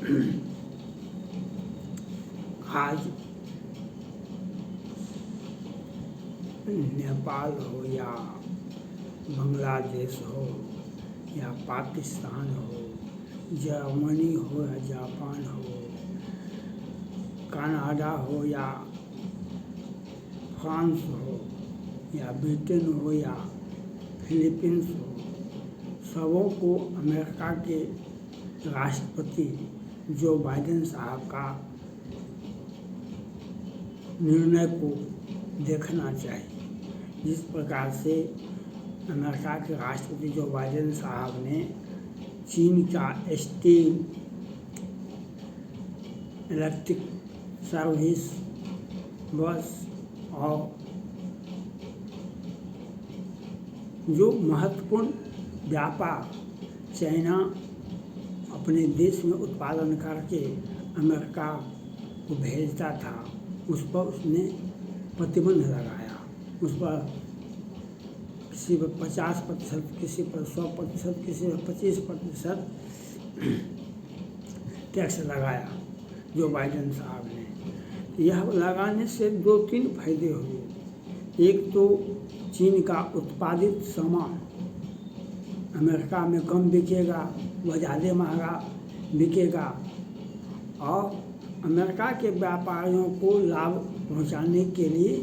आज नेपाल हो या बांग्लादेश हो या पाकिस्तान हो, जर्मनी हो या जापान हो, कनाडा हो या फ्रांस हो या ब्रिटेन हो या फिलीपींस हो, सबों को अमेरिका के राष्ट्रपति जो बाइडेन साहब का निर्णय को देखना चाहिए। जिस प्रकार से अमेरिका के राष्ट्रपति जो बाइडेन साहब ने चीन का स्टील, इलेक्ट्रिक सर्विस, बस और जो महत्वपूर्ण व्यापार चाइना अपने देश में उत्पादन करके अमेरिका को भेजता था, उस पर उसने प्रतिबंध लगाया। उस पर किसी पर 50%, किसी पर 100%, किसी पर 25% टैक्स लगाया जो बाइडेन साहब ने। यह लगाने से 2-3 फायदे हुए। एक तो चीन का उत्पादित सामान अमेरिका में कम बिकेगा, वह ज़्यादा महंगा बिकेगा और अमेरिका के व्यापारियों को लाभ पहुंचाने के लिए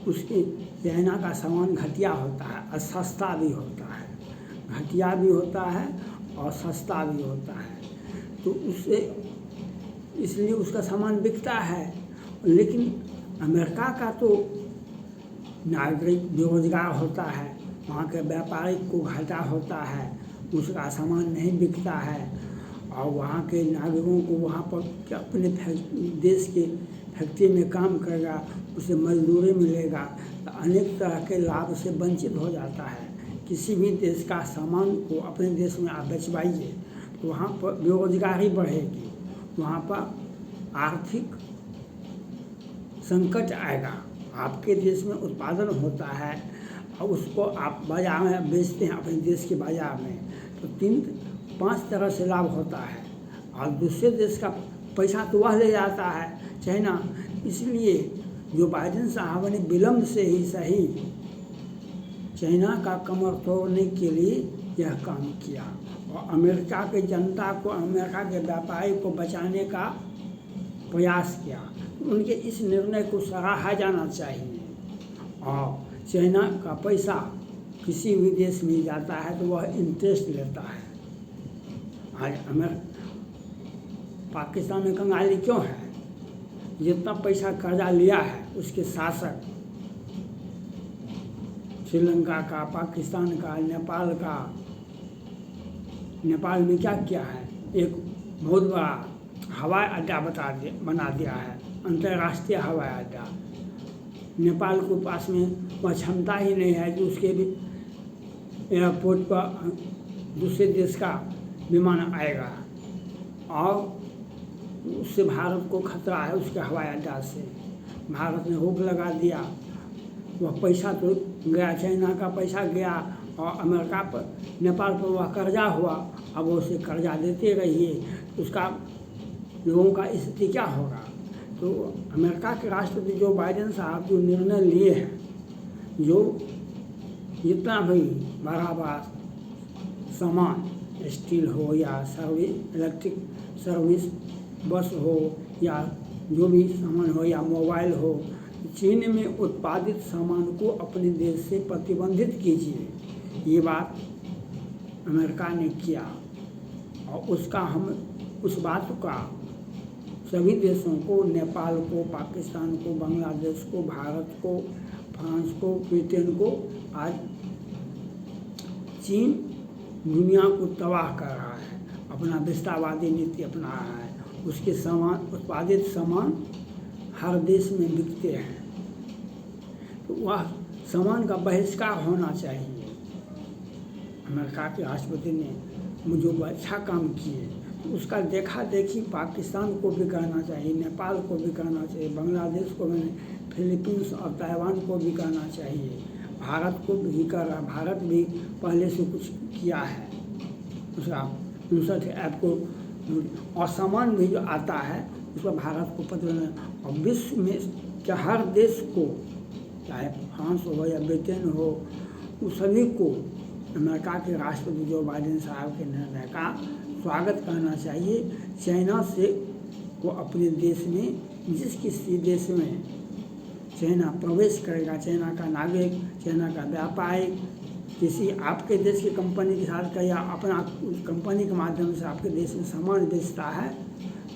उसके चाइना का सामान घटिया होता है और सस्ता भी होता है, घटिया भी होता है और सस्ता भी होता है। तो उससे इसलिए उसका सामान बिकता है। लेकिन अमेरिका का तो नागरिक बेरोजगार होता है, वहाँ के व्यापारिक को घाटा होता है, उसका सामान नहीं बिकता है और वहाँ के नागरिकों को वहाँ पर अपने देश के फैक्ट्री में काम करेगा, उसे मजदूरी मिलेगा, तो अनेक तरह के लाभ से वंचित हो जाता है। किसी भी देश का सामान को अपने देश में आप बेचवाइए तो वहाँ पर बेरोजगारी बढ़ेगी, वहाँ पर आर्थिक संकट आएगा। आपके देश में उत्पादन होता है और उसको आप बाजार में बेचते हैं, अपने देश के बाजार में, तो 3-5 तरह से लाभ होता है और दूसरे देश का पैसा तो वह ले जाता है चाइना। इसलिए जो बाइडेन साहब ने विलम्ब से ही सही चाइना का कमर तोड़ने के लिए यह काम किया और अमेरिका के जनता को, अमेरिका के व्यापारी को बचाने का प्रयास किया। उनके इस निर्णय को सराहा जाना चाहिए। और चाइना का पैसा किसी भी देश में जाता है तो वह इंटरेस्ट लेता है। आज पाकिस्तान में कंगाली क्यों है? जितना पैसा कर्जा लिया है उसके शासक, श्रीलंका का, पाकिस्तान का, नेपाल का। नेपाल में क्या किया है? एक बहुत बड़ा हवाई अड्डा बना दिया है, अंतर्राष्ट्रीय हवाई अड्डा। नेपाल के पास में वह क्षमता ही नहीं है कि उसके भी एयरपोर्ट पर दूसरे देश का विमान आएगा और उससे भारत को खतरा है। उसके हवाई अड्डा से भारत ने रोक लगा दिया। वह पैसा तो गया, चाइना का पैसा गया और अमेरिका पर, नेपाल पर वह कर्जा हुआ। अब उसे कर्जा देते रहिए, उसका लोगों का स्थिति क्या होगा? तो अमेरिका के राष्ट्रपति जो बाइडेन साहब जो निर्णय लिए हैं, जो जितना भी बड़ा बड़ा सामान, स्टील हो या सर्विस, इलेक्ट्रिक सर्विस, बस हो या जो भी सामान हो या मोबाइल हो, चीन में उत्पादित सामान को अपने देश से प्रतिबंधित कीजिए। ये बात अमेरिका ने किया और उसका हम उस बात का सभी देशों को, नेपाल को, पाकिस्तान को, बांग्लादेश को, भारत को, फ्रांस को, ब्रिटेन को, आज चीन दुनिया को तबाह कर रहा है, अपना विस्तारवादी नीति अपना रहा है। उसके सामान, उत्पादित सामान हर देश में बिकते हैं, तो वह सामान का बहिष्कार होना चाहिए। अमेरिका के राष्ट्रपति ने जो अच्छा काम किए तो उसका देखा देखी पाकिस्तान को भी करना चाहिए, नेपाल को भी करना चाहिए, बांग्लादेश को भी, फिलीपींस और ताइवान को भी करना चाहिए, भारत को भी कर रहा। भारत भी पहले से कुछ किया है, उसका 59 ऐप को और सामान भी जो आता है उस पर भारत को प्रतिबंध। और विश्व में क्या हर देश को, चाहे फ्रांस हो या ब्रिटेन हो, उस सभी को अमेरिका के राष्ट्रपति जो बाइडेन साहब के निर्णय का स्वागत करना चाहिए। चाइना से वो अपने देश में, जिस किसी देश में चाइना प्रवेश करेगा, चाइना का नागरिक, चाइना का व्यापारी किसी आपके देश की कंपनी के साथ या अपना कंपनी के माध्यम से आपके देश में सामान बेचता है,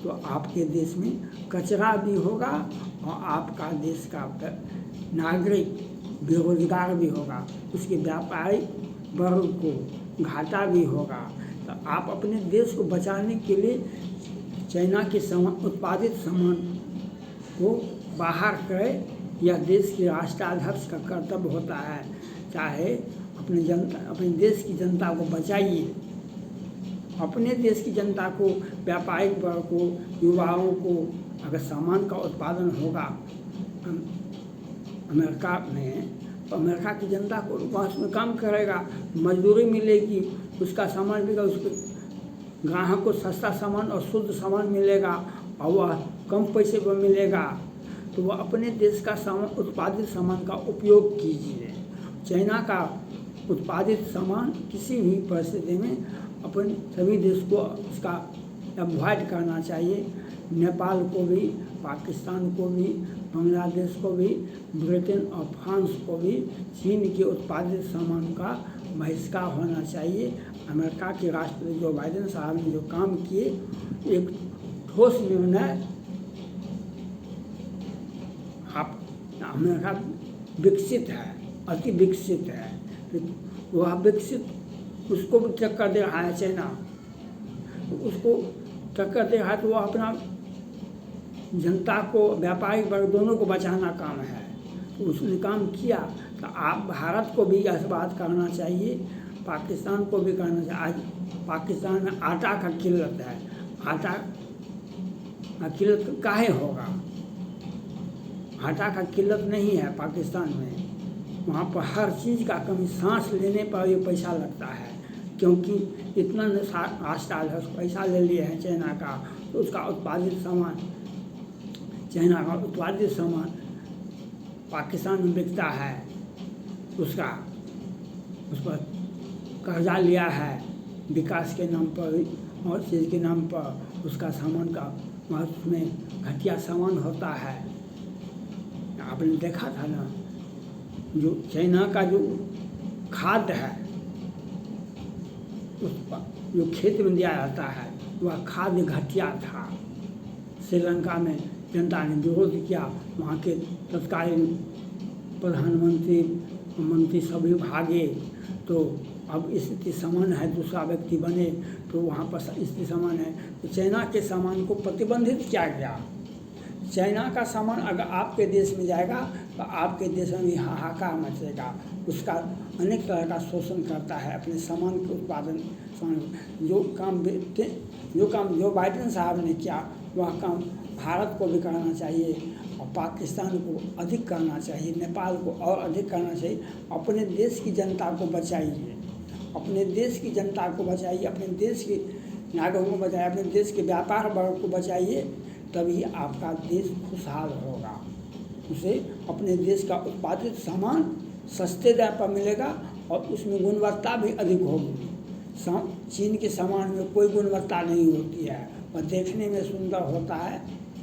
तो आपके देश में कचरा भी होगा और आपका देश का नागरिक बेरोजगार भी होगा, उसके व्यापारी वर्ग को घाटा भी होगा। तो आप अपने देश को बचाने के लिए चाइना के उत्पादित सामान को बाहर करें, यह देश के राष्ट्राध्यक्ष का कर्तव्य होता है। चाहे अपने देश की जनता को बचाइए, अपने देश की जनता को, व्यापारिक वर्ग को, युवाओं को अगर सामान का उत्पादन होगा अमेरिका में, तो अमेरिका की जनता को वहाँ उसमें काम करेगा, मजदूरी मिलेगी, उसका सामान मिलेगा, उसको ग्राहक को सस्ता सामान और शुद्ध सामान मिलेगा और वह कम पैसे पर मिलेगा। तो वह अपने देश का उत्पादित सामान का उपयोग कीजिए। चाइना का उत्पादित सामान किसी भी परिस्थिति में अपन सभी देश को उसका अवॉइड करना चाहिए। नेपाल को भी, पाकिस्तान को भी, बांग्लादेश को भी, ब्रिटेन और फ्रांस को भी चीन के उत्पादित सामान का बहिष्कार होना चाहिए। अमेरिका के राष्ट्रपति जो बाइडेन साहब ने जो काम किए, एक ठोस निर्णय। आप अमेरिका विकसित है, अति विकसित है, वह विकसित उसको भी टक्कर दे रहा है चाइना, उसको टक्कर दे रहा है, तो वह अपना जनता को, व्यापारिक वर्ग दोनों को बचाना काम है, तो उसने काम किया। तो आप भारत को भी यह बात करना चाहिए, पाकिस्तान को भी करना चाहिए। आज पाकिस्तान में आटा का किल्लत है, आटा का किल्लत काहे होगा? आटा का किल्लत नहीं है पाकिस्तान में, वहाँ पर हर चीज़ का कमी, सांस लेने पर ये पैसा लगता है, क्योंकि इतना राष्ट्राध्यक्ष पैसा ले लिए हैं चाइना का, तो उसका उत्पादित सामान, चाइना का उत्पादित सामान पाकिस्तान में बिकता है, उस पर कर्जा लिया है विकास के नाम पर और चीज़ के नाम पर, उसका सामान का उसमें घटिया सामान होता है। आपने देखा था ना, जो चाइना का जो खाद्य है, उस पर जो खेत में दिया जाता है, वह खाद्य घटिया था। श्रीलंका में जनता ने विरोध किया, वहाँ के तत्कालीन प्रधानमंत्री मंत्री सभी भागे, तो अब स्थिति समान है, दूसरा व्यक्ति बने तो वहाँ पर स्थिति समान है। तो चाइना के सामान को प्रतिबंधित किया गया। चाइना का सामान अगर आपके देश में जाएगा तो आपके देश में भी हाहाकार मचेगा, उसका अनेक तरह का शोषण करता है अपने सामान के उत्पादन। जो काम जो बाइडेन साहब ने किया, वह काम भारत को भी करना चाहिए और पाकिस्तान को अधिक करना चाहिए, नेपाल को और अधिक करना चाहिए। अपने देश की जनता को बचाइए, अपने देश की जनता को बचाइए, अपने देश के नागरिकों को बचाइए, अपने देश के व्यापार वर्ग को बचाइए, तभी आपका देश खुशहाल होगा। उसे अपने देश का उत्पादित सामान सस्ते दर पर मिलेगा और उसमें गुणवत्ता भी अधिक होगी। चीन के सामान में कोई गुणवत्ता नहीं होती है, वह देखने में सुंदर होता है,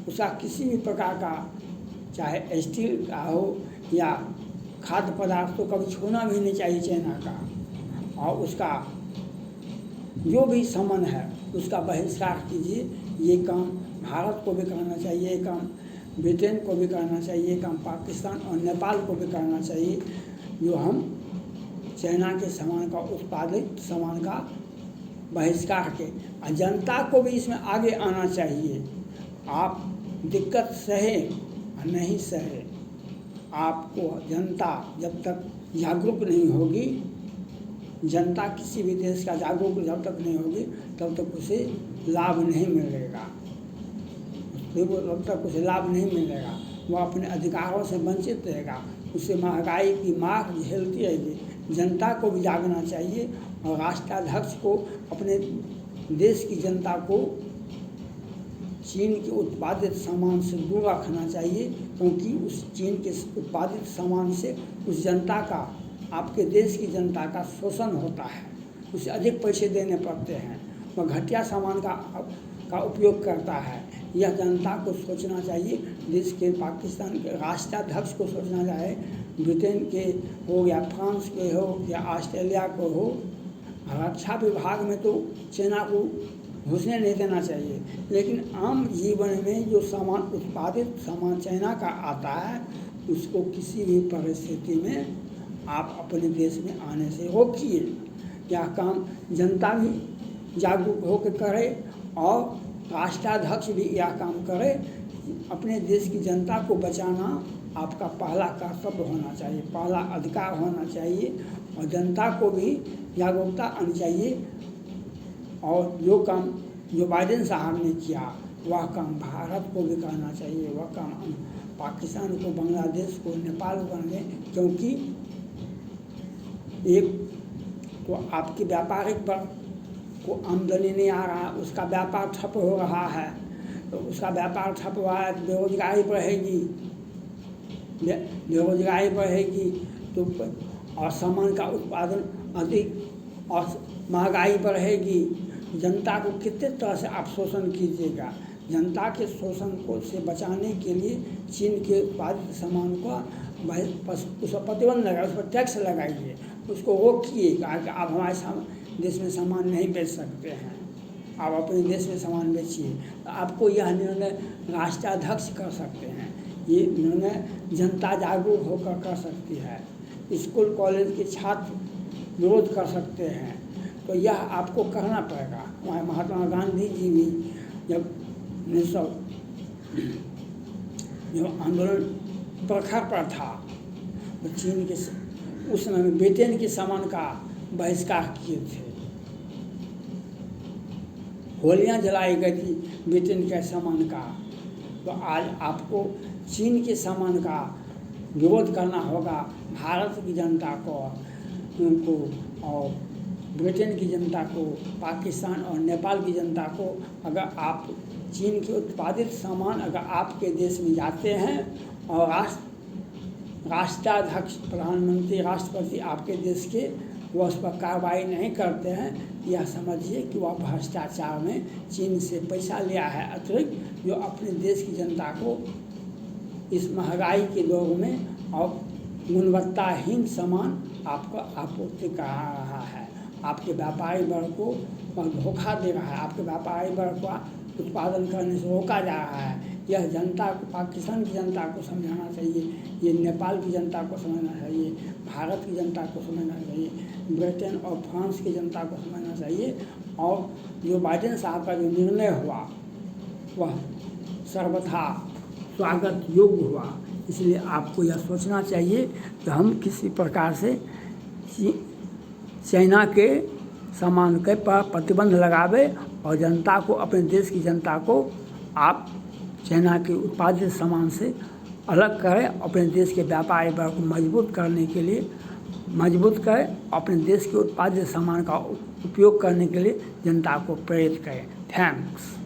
उसका किसी भी प्रकार का, चाहे स्टील का हो या खाद्य पदार्थ, तो कभी छूना भी नहीं चाहिए चाइना का। और उसका जो भी सामान है उसका बहिष्कार कीजिए। ये काम भारत को भी करना चाहिए, ये काम ब्रिटेन को भी करना चाहिए, ये काम पाकिस्तान और नेपाल को भी करना चाहिए, जो हम चाइना के सामान का, उत्पादित सामान का बहिष्कार के। और जनता को भी इसमें आगे आना चाहिए। आप दिक्कत सहे और नहीं सहे, आपको जनता जब तक जागरूक नहीं होगी, जनता किसी भी देश का जागरूक जब तक नहीं होगी तब तक उसे लाभ नहीं मिलेगा, तब तक उसे लाभ नहीं मिलेगा, वह अपने अधिकारों से वंचित रहेगा, उसे महंगाई की मार झेलती रहेगी। जनता को भी जागना चाहिए और राष्ट्राध्यक्ष को अपने देश की जनता को चीन के उत्पादित सामान से दूर रखना चाहिए, क्योंकि उस चीन के उत्पादित सामान से उस जनता का, आपके देश की जनता का शोषण होता है, उसे अधिक पैसे देने पड़ते हैं, वह घटिया सामान का उपयोग करता है। यह जनता को सोचना चाहिए, देश के पाकिस्तान के राष्ट्राध्यक्ष को सोचना चाहिए, ब्रिटेन के हो या फ्रांस के हो या ऑस्ट्रेलिया को हो, रक्षा विभाग में तो चाइना को घुसने नहीं देना चाहिए, लेकिन आम जीवन में जो सामान उत्पादित सामान चाइना का आता है उसको किसी भी परिस्थिति में आप अपने देश में आने से रोकिए। यह काम जनता भी जागरूक होकर करे और राष्ट्राध्यक्ष भी यह काम करे। अपने देश की जनता को बचाना आपका पहला कर्तव्य होना चाहिए, पहला अधिकार होना चाहिए, और जनता को भी जागरूकता आनी चाहिए। और जो काम जो बाइडेन साहब ने किया वह काम भारत को भी करना चाहिए, वह काम पाकिस्तान को, बांग्लादेश को, नेपाल को करने, क्योंकि एक तो आपकी व्यापारिक पर को आमदनी नहीं आ रहा, उसका व्यापार ठप हो रहा है, तो उसका व्यापार ठप हुआ है तो बेरोजगारी बढ़ेगी, बेरोजगारी बढ़ेगी तो और सामान का उत्पादन अधिक और महंगाई बढ़ेगी। जनता को कितने तरह से आप शोषण कीजिएगा। जनता के शोषण को से बचाने के लिए चीन के उत्पादित सामान को उस पर प्रतिबंध लगाए, उस पर टैक्स लगाइए, उसको रोकिए कि आप हमारे देश में सामान नहीं बेच सकते हैं, आप अपने देश में सामान बेचिए। आपको यह निर्णय राष्ट्राध्यक्ष कर सकते हैं, ये निर्णय जनता जागरूक होकर कर सकती है, स्कूल कॉलेज के छात्र विरोध कर सकते हैं। तो यह आपको करना पड़ेगा। हमारे महात्मा गांधी जी भी जब 1900 जब आंदोलन प्रखर पर था तो चीन के उस समय में ब्रिटेन के सामान का बहिष्कार किए थे, होलियां जलाई गई थी ब्रिटेन के सामान का। तो आज आपको चीन के सामान का विरोध करना होगा। भारत की जनता को, उनको और ब्रिटेन की जनता को, पाकिस्तान और नेपाल की जनता को, अगर आप चीन के उत्पादित सामान अगर आपके देश में जाते हैं और राष्ट्राध्यक्ष, प्रधानमंत्री, राष्ट्रपति आपके देश के वह उस पर कार्रवाई नहीं करते हैं, यह समझिए कि वह भ्रष्टाचार में चीन से पैसा लिया है अतिरिक्त, जो अपने देश की जनता को इस महंगाई के दौर में और गुणवत्ताहीन सामान आपको आपूर्ति करा रहा है। आपके व्यापारी वर्ग को धोखा दे रहा है, आपके व्यापारी वर्ग को उत्पादन करने से रोका जा रहा है। यह जनता को, पाकिस्तान की जनता को समझाना चाहिए, ये नेपाल की जनता को समझना चाहिए, भारत की जनता को समझना चाहिए, ब्रिटेन और फ्रांस की जनता को समझना चाहिए। और जो बाइडेन साहब का जो निर्णय हुआ वह सर्वथा स्वागत योग्य हुआ। इसलिए आपको यह सोचना चाहिए कि हम किसी प्रकार से चाइना के सामान के पर प्रतिबंध लगावे और जनता को, अपने देश की जनता को आप चाइना के उत्पादित सामान से अलग करें, अपने देश के व्यापारी वर्ग को मजबूत करने के लिए मजबूत करें, अपने देश के उत्पादित सामान का उपयोग करने के लिए जनता को प्रेरित करें। थैंक्स।